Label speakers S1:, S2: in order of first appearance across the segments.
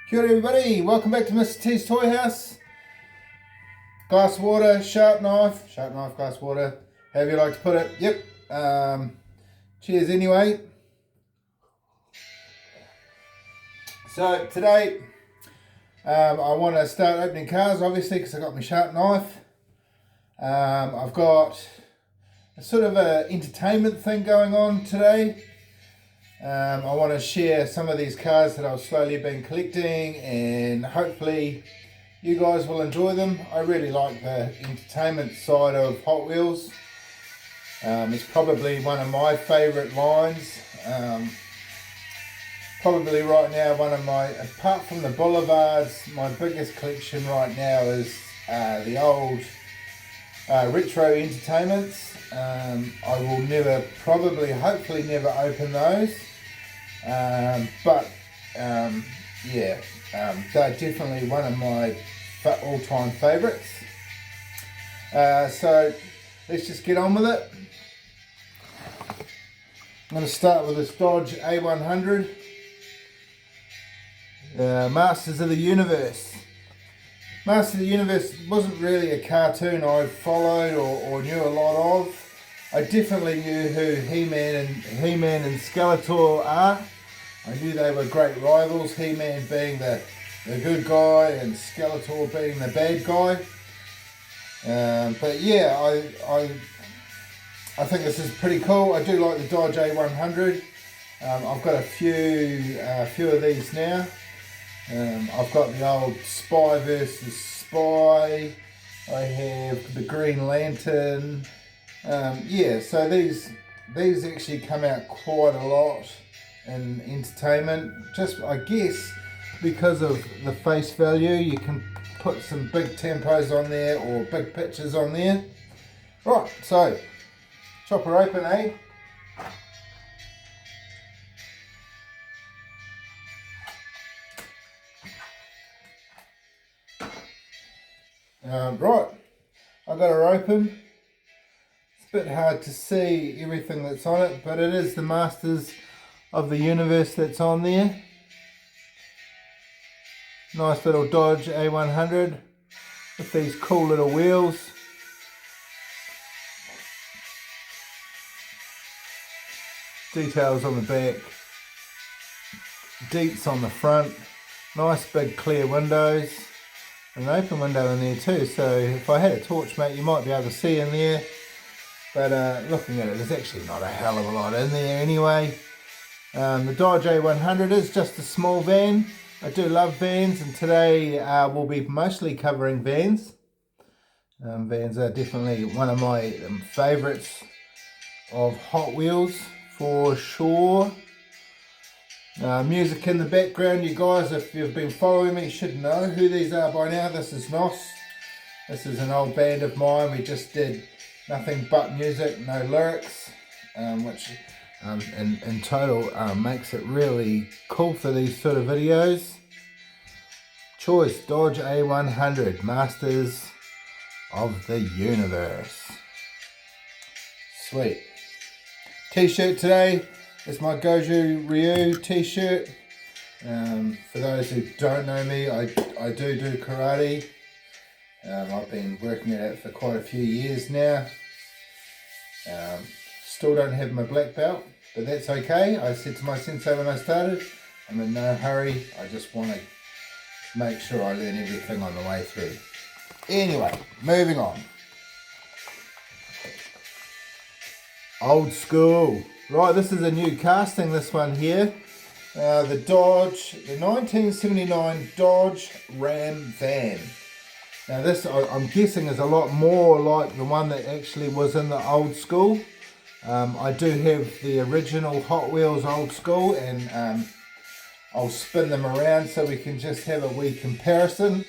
S1: Kia ora everybody, welcome back to Mr. T's Toy House. Glass water, sharp knife, glass water, however you like to put it. Yep. Cheers anyway. So today I want to start opening cars, obviously, because I've got my sharp knife. I've got a sort of an entertainment thing going on today. I want to share some of these cars that I've slowly been collecting, and hopefully you guys will enjoy them. I really like the entertainment side of Hot Wheels. It's probably one of my favourite lines. Probably right now one of my, apart from the Boulevards, my biggest collection right now is the old retro entertainments. I will never, hopefully never open those. Yeah, they're definitely one of my all-time favourites. So let's just get on with it. I'm going to start with this Dodge A100. Masters of the Universe. Masters of the Universe wasn't really a cartoon I followed or knew a lot of. I definitely knew who He-Man and Skeletor are. I knew they were great rivals, He-Man being the good guy and Skeletor being the bad guy. But yeah, I think this is pretty cool. I do like the Dodge A100. I've got a few of these now. I've got the old Spy versus Spy. I have the Green Lantern. Yeah, so these actually come out quite a lot in entertainment. Just, I guess, because of the face value, you can put some big tempos on there or big pictures on there. Right, so chopper open, eh? Right, I got her open. It's a bit hard to see everything that's on it, but it is the Masters of the Universe that's on there. Nice little Dodge A100 with these cool little wheels. Details on the back, deets on the front, nice big clear windows, and an open window in there too, so if I had a torch, mate, you might be able to see in there, but looking at it, there's actually not a hell of a lot in there anyway. The Dodge A100 is just a small van. I do love vans, and today we'll be mostly covering vans. Vans are definitely one of my favourites of Hot Wheels for sure. Music in the background, you guys, if you've been following me, should know who these are by now. This is Nos. This is an old band of mine. We just did nothing but music, no lyrics, which in total makes it really cool for these sort of videos. Choice Dodge A100, Masters of the Universe. Sweet. T-shirt today is my Goju Ryu t-shirt. For those who don't know me, I do karate. I've been working at it for quite a few years now. Still don't have my black belt, but that's okay. I said to my sensei when I started, I'm in no hurry. I just want to make sure I learn everything on the way through. Anyway, moving on. Old school. Right, this is a new casting, this one here. The 1979 Dodge Ram van. Now this, I'm guessing, is a lot more like the one that actually was in the old school. I do have the original Hot Wheels old school, and I'll spin them around so we can just have a wee comparison.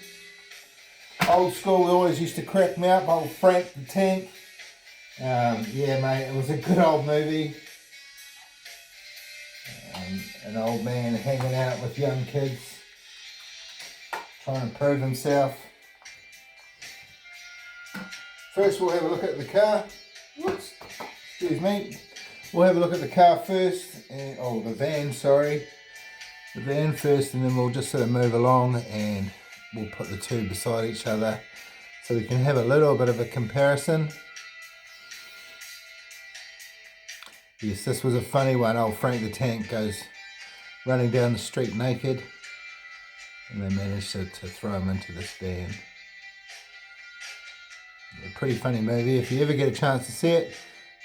S1: Old school always used to crack me up, old Frank the Tank. Yeah mate, it was a good old movie. An old man hanging out with young kids, trying to prove himself. First we'll have a look at the car. Whoops, excuse me. We'll have a look at the car first, the van, sorry. the van first, and then we'll just sort of move along and we'll put the two beside each other so we can have a little bit of a comparison. Yes, this was a funny one. Old Frank the Tank goes running down the street naked, and they managed to throw him into this van. A pretty funny movie. If you ever get a chance to see it,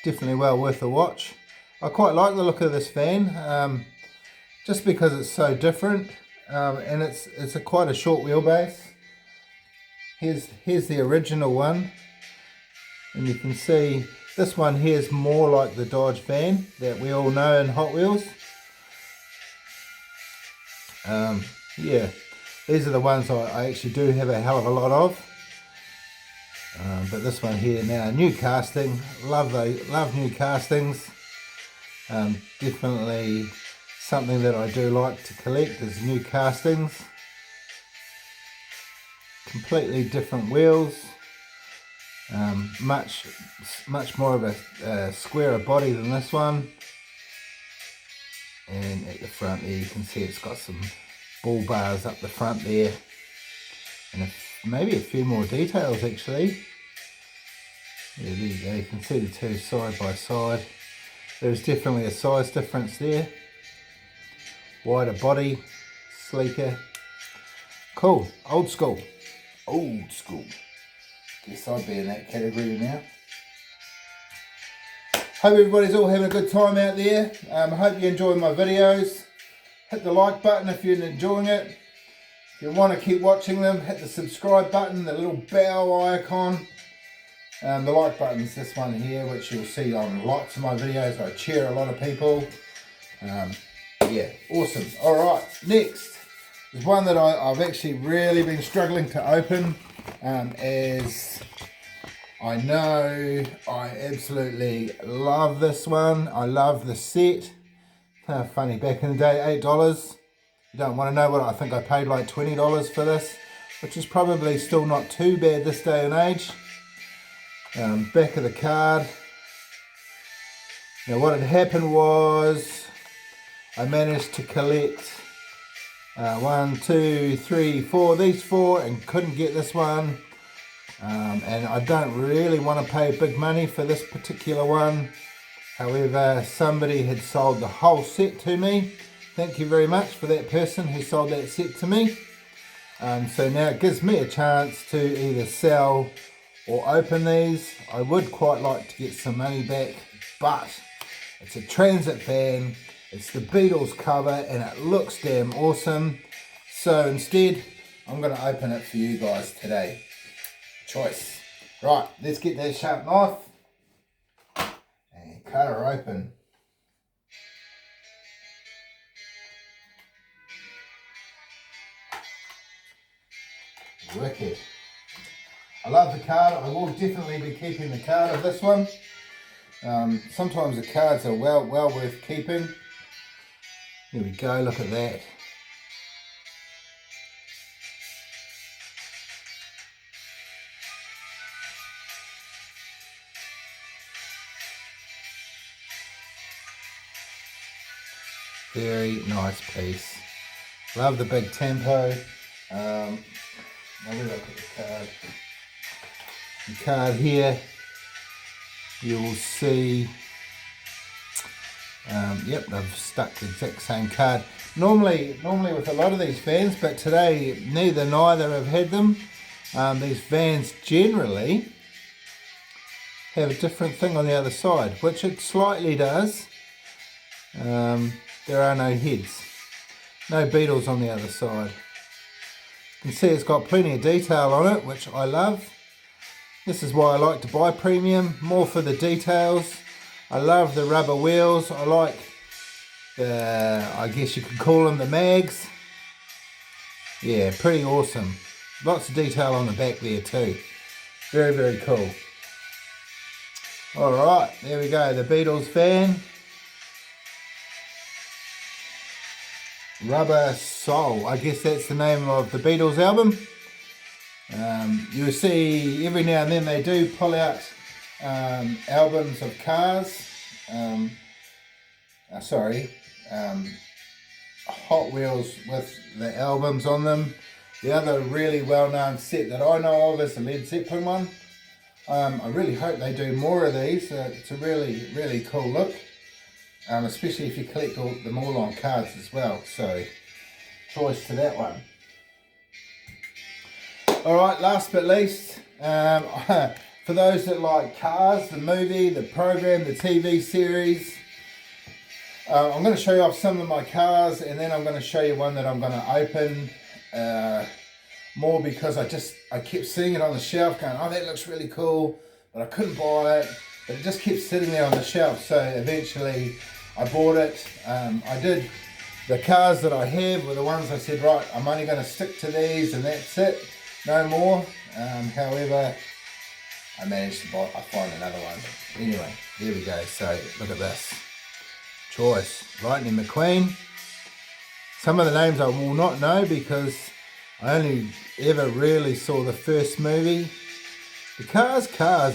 S1: definitely well worth a watch. I quite like the look of this van, just because it's so different, and it's quite a short wheelbase. Here's the original one, and you can see this one here is more like the Dodge van that we all know in Hot Wheels. Yeah, these are the ones I actually do have a hell of a lot of. But this one here now, new casting, love new castings. Definitely something that I do like to collect is new castings. Completely different wheels. Much more of a squarer body than this one, and at the front there you can see it's got some bull bars up the front there, and maybe a few more details actually. Yeah, there you go, you can see the two side by side. There's definitely a size difference there. Wider body, sleeker, cool, old school. Guess I'd be in that category now. Hope everybody's all having a good time out there. Hope you enjoy my videos. Hit the like button if you're enjoying it. If you want to keep watching them, hit the subscribe button, the little bell icon. The like button's this one here, which you'll see on lots of my videos. I cheer a lot of people. Yeah, awesome. Alright, next is one that I've actually really been struggling to open. As I know, I absolutely love this one. I love the set. Funny, back in the day, $8. You don't want to know what I think I paid, like $20 for this, which is probably still not too bad this day and age. Back of the card. Now what had happened was I managed to collect 1, 2, 3, 4, these 4, and couldn't get this one. And I don't really want to pay big money for this particular one. However, somebody had sold the whole set to me. Thank you very much for that person who sold that set to me. So now it gives me a chance to either sell or open these. I would quite like to get some money back, but it's a Transit van. It's the Beatles cover and it looks damn awesome. So instead, I'm going to open it for you guys today. Choice. Right, let's get that sharp knife and cut her open. Wicked. I love the card. I will definitely be keeping the card of this one. Sometimes the cards are well worth keeping. Here we go, look at that. Very nice piece. Love the big tempo. Now we look at the card. The card here, you will see. Yep, they've stuck the exact same card. Normally with a lot of these vans, but today neither have had them. These vans generally have a different thing on the other side, which it slightly does. There are no heads, no Beatles on the other side. You can see it's got plenty of detail on it, which I love. This is why I like to buy premium, more for the details. I love the rubber wheels. I like the, I guess you could call them the mags. Yeah, pretty awesome. Lots of detail on the back there too. Very, very cool. Alright, there we go, the Beatles van. Rubber Soul, I guess that's the name of the Beatles album. You'll see every now and then they do pull out albums of cars. Hot Wheels with the albums on them. The other really well-known set that I know of is the Led Zeppelin one. I really hope they do more of these. It's a really, really cool look. Especially if you collect them all on cards as well. So, choice to that one. Alright, last but least, for those that like Cars, the movie, the program, the TV series, I'm going to show you off some of my cars, and then I'm going to show you one that I'm going to open more because I kept seeing it on the shelf going, oh, that looks really cool, but I couldn't buy it, but it just kept sitting there on the shelf. So eventually I bought it. The cars that I have were the ones I said, right, I'm only going to stick to these and that's it, no more. However, I managed to find another one. Anyway, there we go. So look at this. Choice, Lightning McQueen. Some of the names I will not know because I only ever really saw the first movie. The cars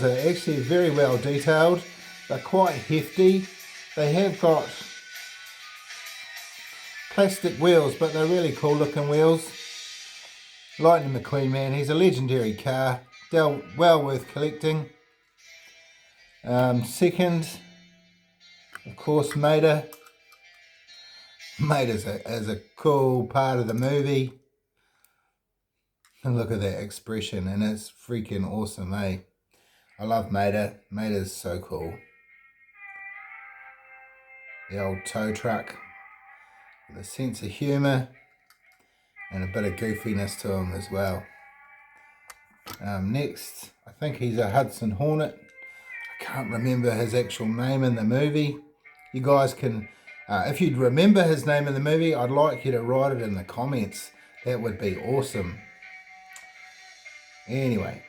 S1: are actually very well detailed. They're quite hefty. They have got plastic wheels, but they're really cool looking wheels. Lightning McQueen, man, he's a legendary car. Well worth collecting. Second, of course, Mater. Mater's a cool part of the movie. And look at that expression, and it's freaking awesome, eh? I love Mater. Mater's so cool. The old tow truck with a sense of humour and a bit of goofiness to him as well. Next, I think he's a Hudson Hornet. I can't remember his actual name in the movie. You guys can, if you'd remember his name in the movie, I'd like you to write it in the comments. That would be awesome. Anyway,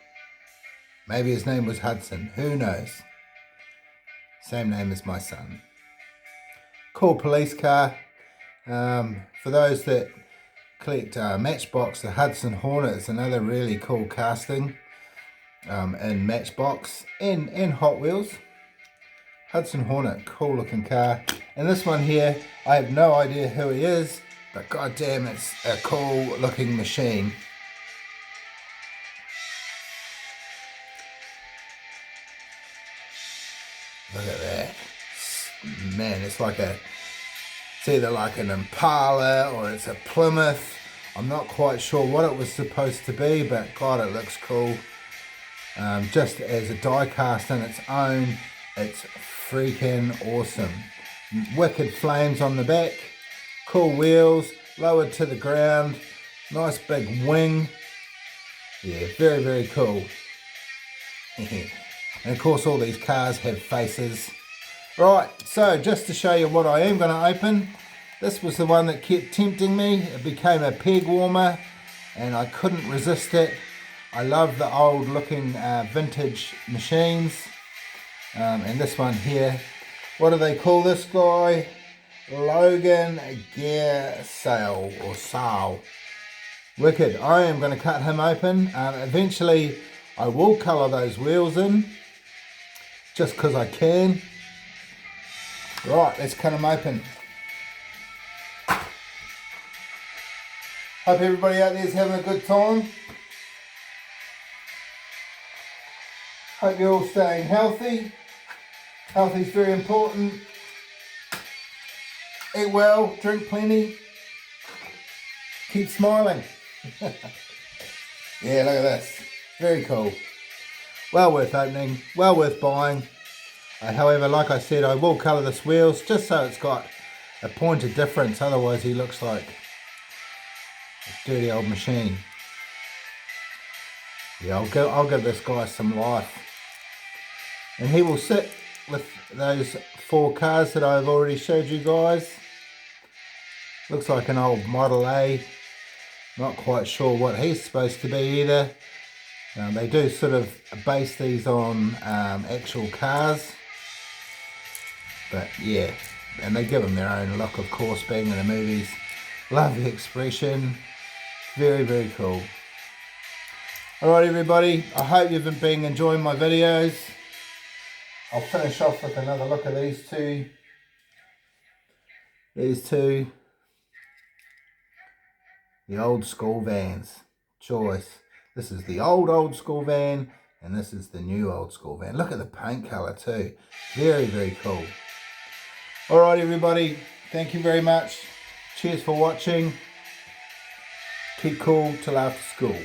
S1: maybe his name was Hudson. Who knows? Same name as my son. Cool police car. For those that collect Matchbox, the Hudson Hornet is another really cool casting in Matchbox and Hot Wheels. Hudson Hornet, cool looking car. And this one here, I have no idea who he is, but goddamn, it's a cool looking machine. Look at that. Man, it's either like an Impala or it's a Plymouth. I'm not quite sure what it was supposed to be, but God, it looks cool. Just as a die cast in its own, it's freaking awesome. Wicked flames on the back, cool wheels, lowered to the ground, nice big wing. Yeah, very, very cool. And of course all these cars have faces. Right, so just to show you what I am going to open, this was the one that kept tempting me. It became a peg warmer and I couldn't resist it. I love the old looking vintage machines. And this one here, what do they call this guy? Logan Gear Sale or Sale. Wicked. I am going to cut him open. Eventually I will colour those wheels in just because I can. Right, let's cut them open. Hope everybody out there is having a good time. Hope you're all staying healthy. Healthy is very important. Eat well, drink plenty. Keep smiling. Yeah, look at this. Very cool. Well worth opening, well worth buying. However, like I said, I will colour this wheels just so it's got a point of difference. Otherwise, he looks like a dirty old machine. Yeah, I'll give this guy some life. And he will sit with those 4 cars that I've already showed you guys. Looks like an old Model A. Not quite sure what he's supposed to be either. They do sort of base these on actual cars. But yeah, and they give them their own look, of course, being in the movies. Love the expression. Very, very cool. Alright everybody, I hope you've been enjoying my videos. I'll finish off with another look at these two. These two. the old school vans. Choice. This is the old school van, and this is the new old school van. Look at the paint colour too. Very, very cool. Alright everybody, thank you very much. Cheers for watching. Keep cool till after school.